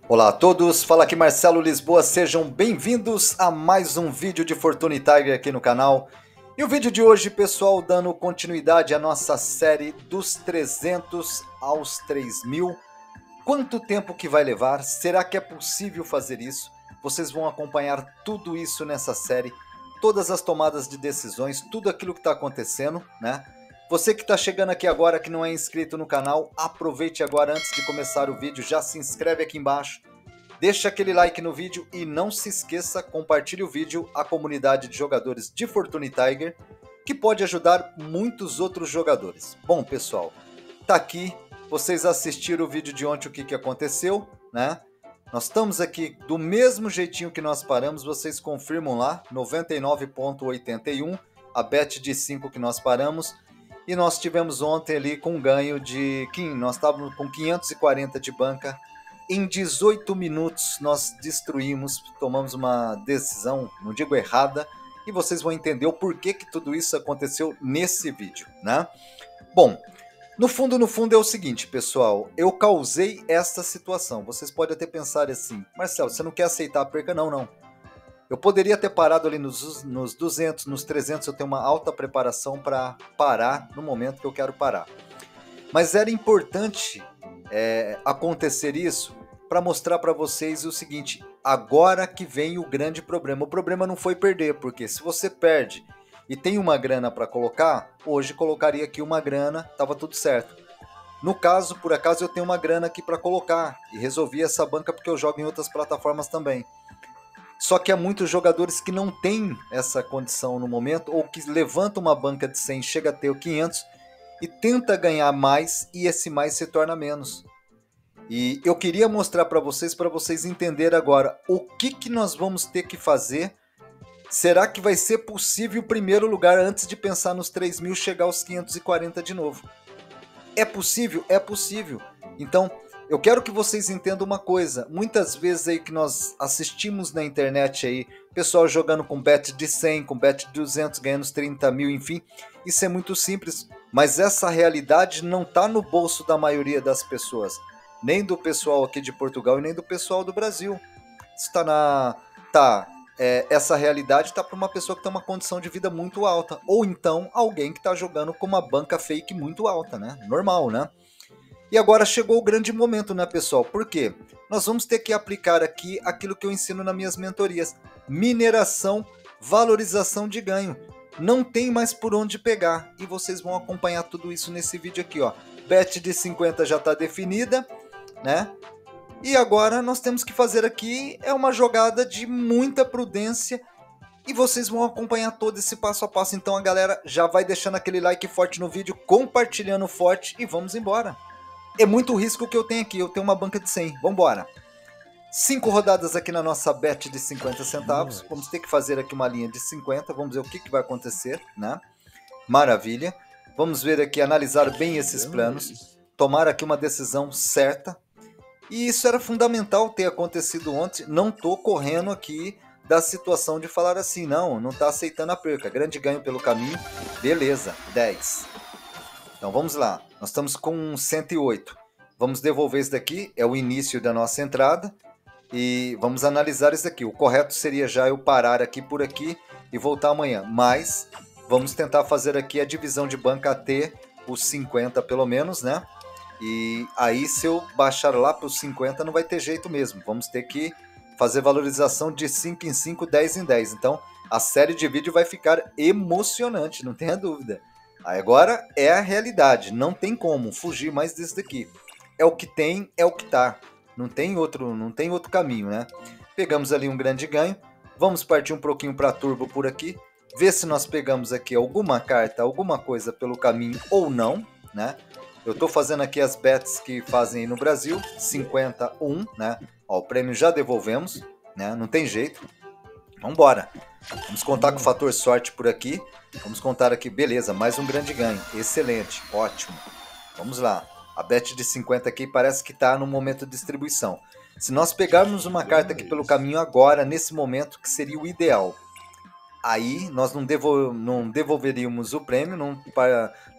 Olá a todos, fala aqui Marcelo Lisboa, sejam bem-vindos a mais um vídeo de Fortune Tiger aqui no canal. E o vídeo de hoje, pessoal, dando continuidade à nossa série dos 300 aos 3000. Quanto tempo que vai levar? Será que é possível fazer isso? Vocês vão acompanhar tudo isso nessa série, todas as tomadas de decisões, tudo aquilo que está acontecendo, né? Você que está chegando aqui agora, que não é inscrito no canal, aproveite agora antes de começar o vídeo, já se inscreve aqui embaixo, deixa aquele like no vídeo e não se esqueça, compartilhe o vídeo à comunidade de jogadores de Fortune Tiger, que pode ajudar muitos outros jogadores. Bom, pessoal, tá aqui, vocês assistiram o vídeo de ontem, o que aconteceu, né? Nós estamos aqui do mesmo jeitinho que nós paramos, vocês confirmam lá, 99,81, a bet de 5 que nós paramos. E nós tivemos ontem ali com um ganho de... Nós estávamos com 540 de banca. Em 18 minutos nós destruímos, tomamos uma decisão, não digo errada, e vocês vão entender o porquê que tudo isso aconteceu nesse vídeo, né? Bom, no fundo é o seguinte, pessoal, eu causei esta situação. Vocês podem até pensar assim, Marcelo, você não quer aceitar a perca? Não. Eu poderia ter parado ali nos 200, nos 300, eu tenho uma alta preparação para parar no momento que eu quero parar. Mas era importante acontecer isso para mostrar para vocês o seguinte, agora que vem o grande problema. O problema não foi perder, porque se você perde e tem uma grana para colocar, hoje colocaria aqui uma grana, estava tudo certo. No caso, por acaso, eu tenho uma grana aqui para colocar e resolvi essa banca porque eu jogo em outras plataformas também. Só que há muitos jogadores que não têm essa condição no momento, ou que levantam uma banca de 100, chega a ter o 500 e tenta ganhar mais, e esse mais se torna menos. E eu queria mostrar para vocês entenderem agora o que nós vamos ter que fazer. Será que vai ser possível o primeiro lugar antes de pensar nos 3.000 chegar aos 540 de novo? É possível? É possível. Então, eu quero que vocês entendam uma coisa. Muitas vezes aí que nós assistimos na internet aí, pessoal jogando com bet de 100, com bet de 200, ganhando os 30 mil, enfim. Isso é muito simples, mas essa realidade não está no bolso da maioria das pessoas. Nem do pessoal aqui de Portugal e nem do pessoal do Brasil. Está na... essa realidade está para uma pessoa que tem uma condição de vida muito alta. Ou então alguém que está jogando com uma banca fake muito alta, né? Normal, né? E agora chegou o grande momento, né, pessoal? Por quê? Nós vamos ter que aplicar aqui aquilo que eu ensino nas minhas mentorias. Mineração, valorização de ganho. Não tem mais por onde pegar. E vocês vão acompanhar tudo isso nesse vídeo aqui, ó. Bet de 50 já está definida, né? E agora nós temos que fazer aqui uma jogada de muita prudência. E vocês vão acompanhar todo esse passo a passo. Então a galera já vai deixando aquele like forte no vídeo, compartilhando forte e vamos embora. É muito risco que eu tenho aqui, eu tenho uma banca de 100, vambora. 5 rodadas aqui na nossa bet de 50 centavos, vamos ter que fazer aqui uma linha de 50, vamos ver o que vai acontecer, né? Maravilha. Vamos ver aqui, analisar bem esses planos, tomar aqui uma decisão certa. E isso era fundamental ter acontecido ontem, não estou correndo aqui da situação de falar assim, não está aceitando a perca, grande ganho pelo caminho, beleza, 10. Então vamos lá, nós estamos com 108. Vamos devolver isso daqui, é o início da nossa entrada. E vamos analisar isso daqui. O correto seria já eu parar aqui por aqui e voltar amanhã. Mas vamos tentar fazer aqui a divisão de banca até os 50 pelo menos, né? E aí se eu baixar lá para os 50 não vai ter jeito mesmo. Vamos ter que fazer valorização de 5 em 5, 10 em 10. Então a série de vídeo vai ficar emocionante, não tenha dúvida. Agora é a realidade, não tem como fugir mais disso daqui. É o que tem, é o que tá. Não tem outro caminho, né? Pegamos ali um grande ganho. Vamos partir um pouquinho para turbo por aqui. Ver se nós pegamos aqui alguma carta, alguma coisa pelo caminho ou não, né? Eu tô fazendo aqui as bets que fazem aí no Brasil. 51, né? Ó, o prêmio já devolvemos, né? Não tem jeito. Vambora. Vamos contar com o fator sorte por aqui. Vamos contar aqui, beleza, mais um grande ganho. Excelente, ótimo. Vamos lá. A bet de 50 aqui parece que está no momento de distribuição. Se nós pegarmos uma carta aqui pelo caminho agora, nesse momento, que seria o ideal. Aí nós não devolveríamos o prêmio, não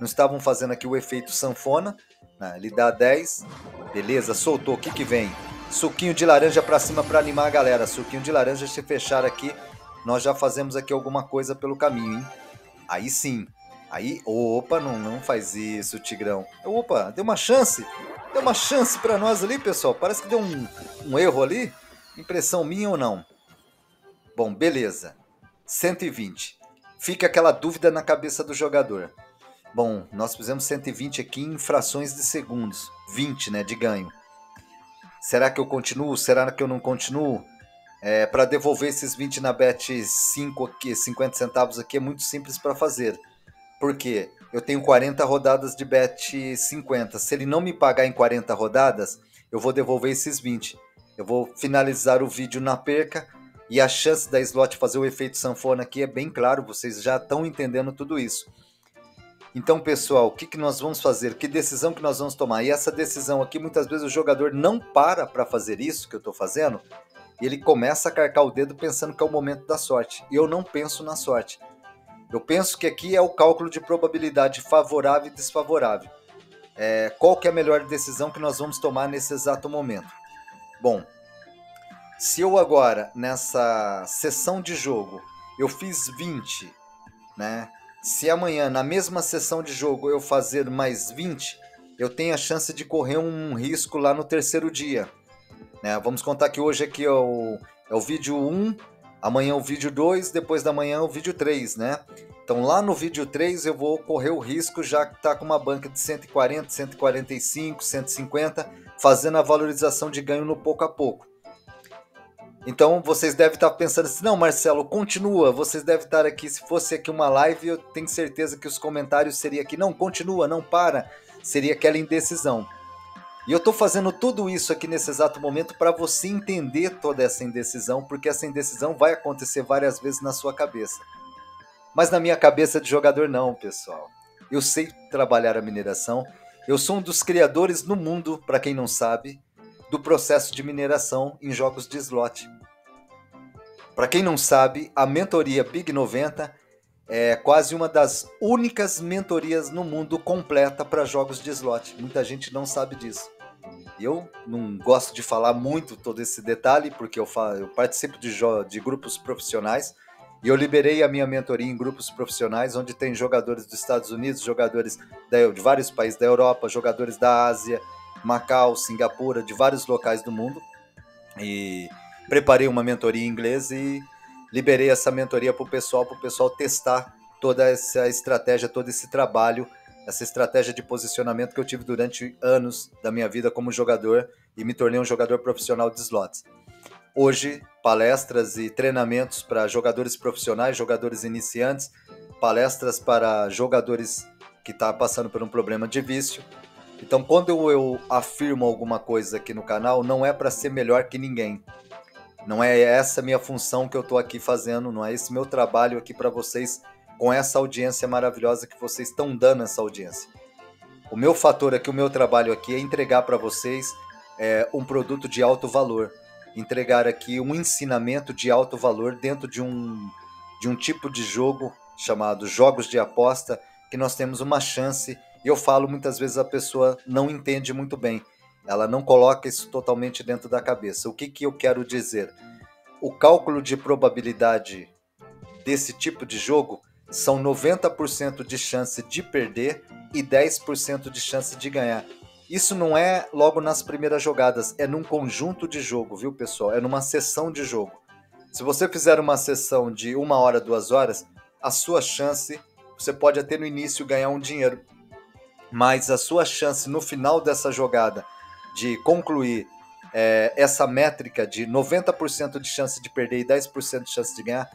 estavam fazendo aqui o efeito sanfona. Né? Ele dá 10, beleza, soltou, o que vem? Suquinho de laranja pra cima pra animar a galera. Suquinho de laranja, se fechar aqui, nós já fazemos aqui alguma coisa pelo caminho, hein? Aí sim. Aí, opa, não faz isso, Tigrão. Opa, deu uma chance. Deu uma chance pra nós ali, pessoal. Parece que deu um erro ali. Impressão minha ou não? Bom, beleza. 120. Fica aquela dúvida na cabeça do jogador. Bom, nós fizemos 120 aqui em frações de segundos. 20, né, de ganho. Será que eu continuo? Será que eu não continuo? Para devolver esses 20 na bet 5 aqui, 50 centavos aqui, é muito simples para fazer. Por quê? Eu tenho 40 rodadas de bet 50. Se ele não me pagar em 40 rodadas, eu vou devolver esses 20. Eu vou finalizar o vídeo na perca e a chance da slot fazer o efeito sanfona aqui é bem claro, vocês já estão entendendo tudo isso. Então, pessoal, o que nós vamos fazer? Que decisão que nós vamos tomar? E essa decisão aqui, muitas vezes o jogador não para fazer isso que eu estou fazendo e ele começa a carcar o dedo pensando que é o momento da sorte. E eu não penso na sorte. Eu penso que aqui é o cálculo de probabilidade favorável e desfavorável. Qual que é a melhor decisão que nós vamos tomar nesse exato momento? Bom, se eu agora, nessa sessão de jogo, eu fiz 20, né? Se amanhã, na mesma sessão de jogo, eu fazer mais 20, eu tenho a chance de correr um risco lá no terceiro dia. Né? Vamos contar que hoje aqui é o vídeo 1, amanhã é o vídeo 2, depois da manhã é o vídeo 3, né? Então lá no vídeo 3 eu vou correr o risco, já que está com uma banca de 140, 145, 150, fazendo a valorização de ganho no pouco a pouco. Então vocês devem estar pensando assim, não, Marcelo, continua, vocês devem estar aqui, se fosse aqui uma live, eu tenho certeza que os comentários seriam aqui, não, continua, não para, seria aquela indecisão. E eu estou fazendo tudo isso aqui nesse exato momento para você entender toda essa indecisão, porque essa indecisão vai acontecer várias vezes na sua cabeça. Mas na minha cabeça de jogador não, pessoal. Eu sei trabalhar a mineração, eu sou um dos criadores no mundo, para quem não sabe, do processo de mineração em jogos de slot. Para quem não sabe, a mentoria Big 90 é quase uma das únicas mentorias no mundo completa para jogos de slot. Muita gente não sabe disso. Eu não gosto de falar muito todo esse detalhe, porque eu participo de grupos profissionais e eu liberei a minha mentoria em grupos profissionais, onde tem jogadores dos Estados Unidos, jogadores de vários países da Europa, jogadores da Ásia, Macau, Singapura, de vários locais do mundo. E preparei uma mentoria em inglês e liberei essa mentoria para o pessoal testar toda essa estratégia, todo esse trabalho, essa estratégia de posicionamento que eu tive durante anos da minha vida como jogador e me tornei um jogador profissional de slots. Hoje, palestras e treinamentos para jogadores profissionais, jogadores iniciantes, palestras para jogadores que estão passando por um problema de vício. Então, quando eu afirmo alguma coisa aqui no canal, não é para ser melhor que ninguém. Não é essa minha função que eu estou aqui fazendo, não é esse meu trabalho aqui para vocês, com essa audiência maravilhosa que vocês estão dando essa audiência. O meu fator aqui, o meu trabalho aqui é entregar para vocês um produto de alto valor. Entregar aqui um ensinamento de alto valor dentro de um tipo de jogo chamado jogos de aposta, que nós temos uma chance. E eu falo, muitas vezes a pessoa não entende muito bem. Ela não coloca isso totalmente dentro da cabeça. O que eu quero dizer? O cálculo de probabilidade desse tipo de jogo são 90% de chance de perder e 10% de chance de ganhar. Isso não é logo nas primeiras jogadas, é num conjunto de jogo, viu, pessoal? É numa sessão de jogo. Se você fizer uma sessão de 1 hora, 2 horas, a sua chance, você pode até no início ganhar um dinheiro, mas a sua chance no final dessa jogada de concluir essa métrica de 90% de chance de perder e 10% de chance de ganhar,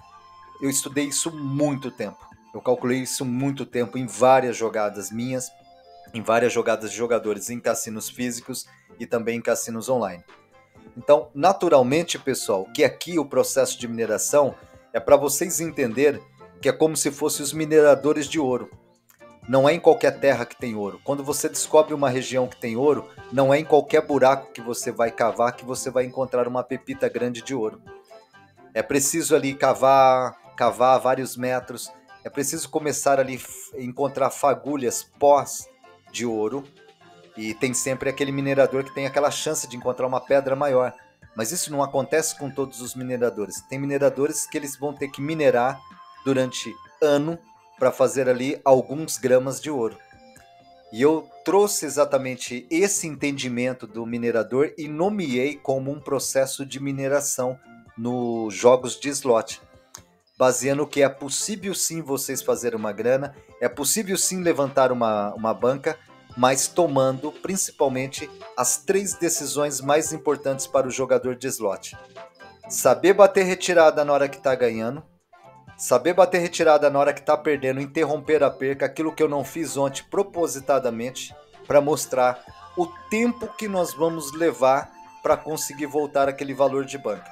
eu estudei isso muito tempo. Eu calculei isso muito tempo em várias jogadas minhas, em várias jogadas de jogadores em cassinos físicos e também em cassinos online. Então, naturalmente, pessoal, que aqui o processo de mineração é para vocês entenderem que é como se fossem os mineradores de ouro. Não é em qualquer terra que tem ouro. Quando você descobre uma região que tem ouro, não é em qualquer buraco que você vai cavar que você vai encontrar uma pepita grande de ouro. É preciso ali cavar vários metros, é preciso começar ali a encontrar fagulhas, pós de ouro, E tem sempre aquele minerador que tem aquela chance de encontrar uma pedra maior. Mas isso não acontece com todos os mineradores. Tem mineradores que eles vão ter que minerar durante ano para fazer ali alguns gramas de ouro. E eu trouxe exatamente esse entendimento do minerador e nomeei como um processo de mineração nos jogos de slot. Baseando que é possível sim vocês fazerem uma grana, é possível sim levantar uma banca, mas tomando principalmente as 3 decisões mais importantes para o jogador de slot. Saber bater retirada na hora que está ganhando, saber bater retirada na hora que está perdendo, interromper a perca, aquilo que eu não fiz ontem propositadamente, para mostrar o tempo que nós vamos levar para conseguir voltar aquele valor de banca.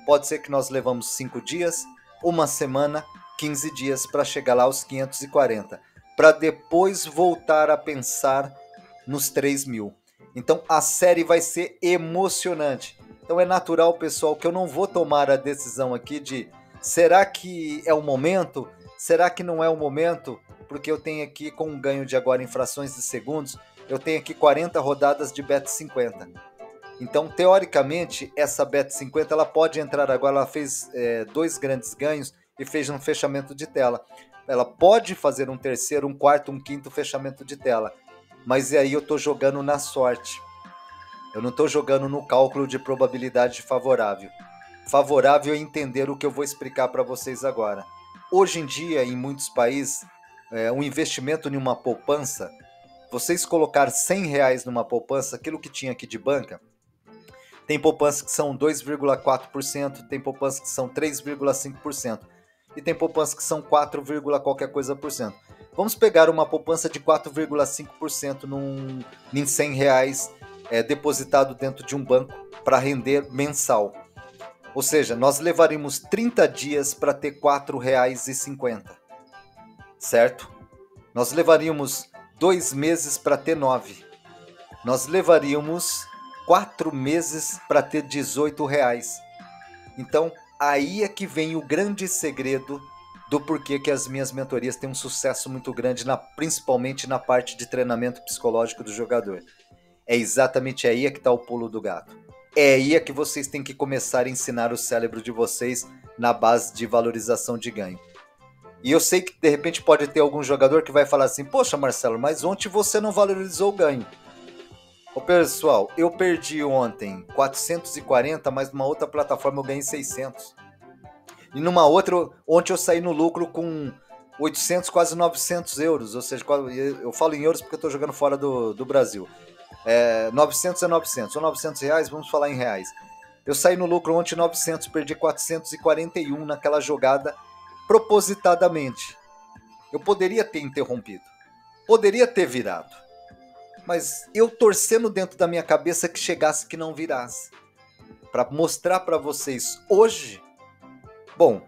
Pode ser que nós levamos 5 dias, uma semana, 15 dias para chegar lá aos 540, para depois voltar a pensar nos 3.000. Então a série vai ser emocionante. Então é natural, pessoal, que eu não vou tomar a decisão aqui de será que é o momento? Será que não é o momento? Porque eu tenho aqui, com um ganho de agora em frações de segundos, eu tenho aqui 40 rodadas de bet 50. Então, teoricamente, essa bet 50 ela pode entrar agora. Ela fez 2 grandes ganhos e fez um fechamento de tela. Ela pode fazer um terceiro, um quarto, um quinto fechamento de tela. Mas aí eu estou jogando na sorte. Eu não estou jogando no cálculo de probabilidade favorável. Favorável é entender o que eu vou explicar para vocês agora. Hoje em dia, em muitos países, um investimento em uma poupança, vocês colocar R$100 numa poupança, aquilo que tinha aqui de banca, tem poupanças que são 2,4%, tem poupanças que são 3,5% e tem poupanças que são 4, qualquer coisa por cento. Vamos pegar uma poupança de 4,5% em R$100 depositado dentro de um banco para render mensal. Ou seja, nós levaríamos 30 dias para ter R$4,50, certo? Nós levaríamos 2 meses para ter 9. Nós levaríamos 4 meses para ter R$18. Então, aí é que vem o grande segredo do porquê que as minhas mentorias têm um sucesso muito grande, principalmente na parte de treinamento psicológico do jogador. É exatamente aí que está o pulo do gato. É aí que vocês têm que começar a ensinar o cérebro de vocês na base de valorização de ganho. E eu sei que de repente pode ter algum jogador que vai falar assim: poxa, Marcelo, mas ontem você não valorizou o ganho. Ô pessoal, eu perdi ontem 440, mas numa outra plataforma eu ganhei 600. E numa outra, ontem eu saí no lucro com 800, quase 900 euros. Ou seja, eu falo em euros porque eu estou jogando fora do Brasil. 900 é 900, ou R$900, vamos falar em reais. Eu saí no lucro ontem 900, perdi 441 naquela jogada propositadamente. Eu poderia ter interrompido, poderia ter virado, mas eu torcendo dentro da minha cabeça que chegasse, que não virasse, para mostrar para vocês hoje. Bom,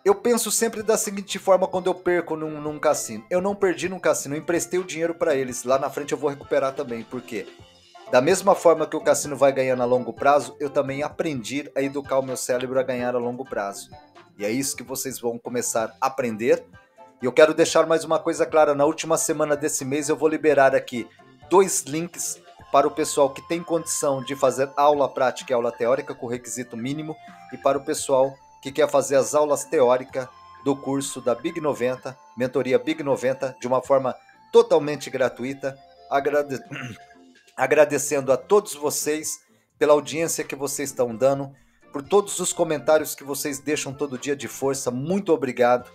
eu penso sempre da seguinte forma quando eu perco num cassino. Eu não perdi num cassino, eu emprestei o dinheiro para eles. Lá na frente eu vou recuperar também, porque da mesma forma que o cassino vai ganhando a longo prazo, eu também aprendi a educar o meu cérebro a ganhar a longo prazo. E é isso que vocês vão começar a aprender. E eu quero deixar mais uma coisa clara: na última semana desse mês eu vou liberar aqui 2 links para o pessoal que tem condição de fazer aula prática e aula teórica com requisito mínimo, e para o pessoal que quer fazer as aulas teóricas do curso da Big 90, mentoria Big 90, de uma forma totalmente gratuita. Agradecendo a todos vocês pela audiência que vocês estão dando, por todos os comentários que vocês deixam todo dia de força. Muito obrigado.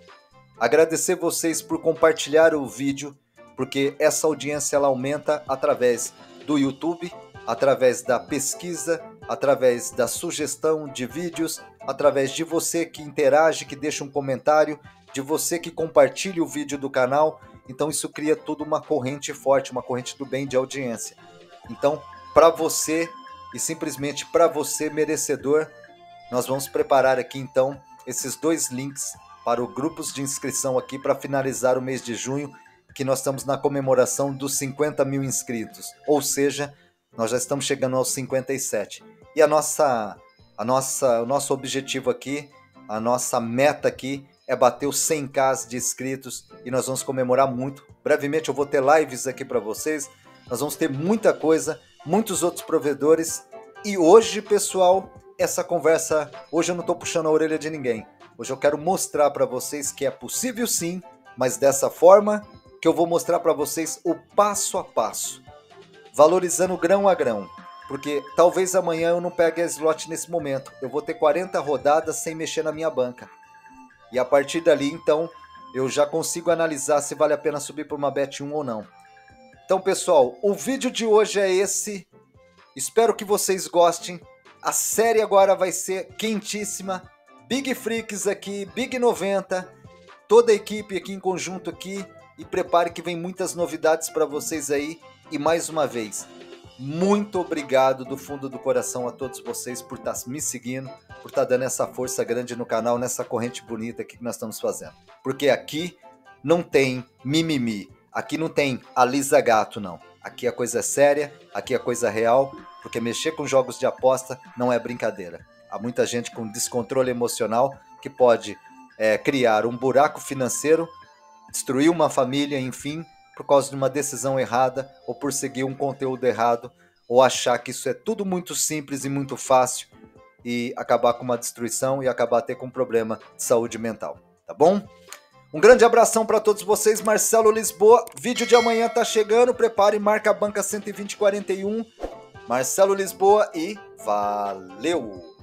Agradecer vocês por compartilhar o vídeo, porque essa audiência ela aumenta através do YouTube, através da pesquisa, através da sugestão de vídeos, através de você que interage, que deixa um comentário, de você que compartilha o vídeo do canal. Então isso cria toda uma corrente forte, uma corrente do bem de audiência. Então, para você e simplesmente para você merecedor, nós vamos preparar aqui então esses 2 links para os grupos de inscrição aqui para finalizar o mês de junho, que nós estamos na comemoração dos 50 mil inscritos. Ou seja, nós já estamos chegando aos 57. E o nosso objetivo aqui, a nossa meta aqui é bater os 100k de inscritos, e nós vamos comemorar muito. Brevemente eu vou ter lives aqui para vocês, nós vamos ter muita coisa, muitos outros provedores. E hoje, pessoal, essa conversa, hoje eu não estou puxando a orelha de ninguém. Hoje eu quero mostrar para vocês que é possível sim, mas dessa forma que eu vou mostrar para vocês o passo a passo, valorizando grão a grão. Porque talvez amanhã eu não pegue a slot nesse momento. Eu vou ter 40 rodadas sem mexer na minha banca. E a partir dali, então, eu já consigo analisar se vale a pena subir por uma bet 1 ou não. Então, pessoal, o vídeo de hoje é esse. Espero que vocês gostem. A série agora vai ser quentíssima. Big Freaks aqui, Big 90. Toda a equipe aqui em conjunto aqui. E prepare que vem muitas novidades para vocês aí. E mais uma vez, muito obrigado do fundo do coração a todos vocês por estar me seguindo, por estar dando essa força grande no canal, nessa corrente bonita aqui que nós estamos fazendo. Porque aqui não tem mimimi, aqui não tem alisa gato não. Aqui a coisa é séria, aqui a coisa é real, porque mexer com jogos de aposta não é brincadeira. Há muita gente com descontrole emocional que pode criar um buraco financeiro, destruir uma família, enfim, por causa de uma decisão errada, ou por seguir um conteúdo errado, ou achar que isso é tudo muito simples e muito fácil, e acabar com uma destruição e acabar até com um problema de saúde mental, tá bom? Um grande abração para todos vocês, Marcelo Lisboa, vídeo de amanhã tá chegando, prepare, marca a banca 12041, Marcelo Lisboa e valeu!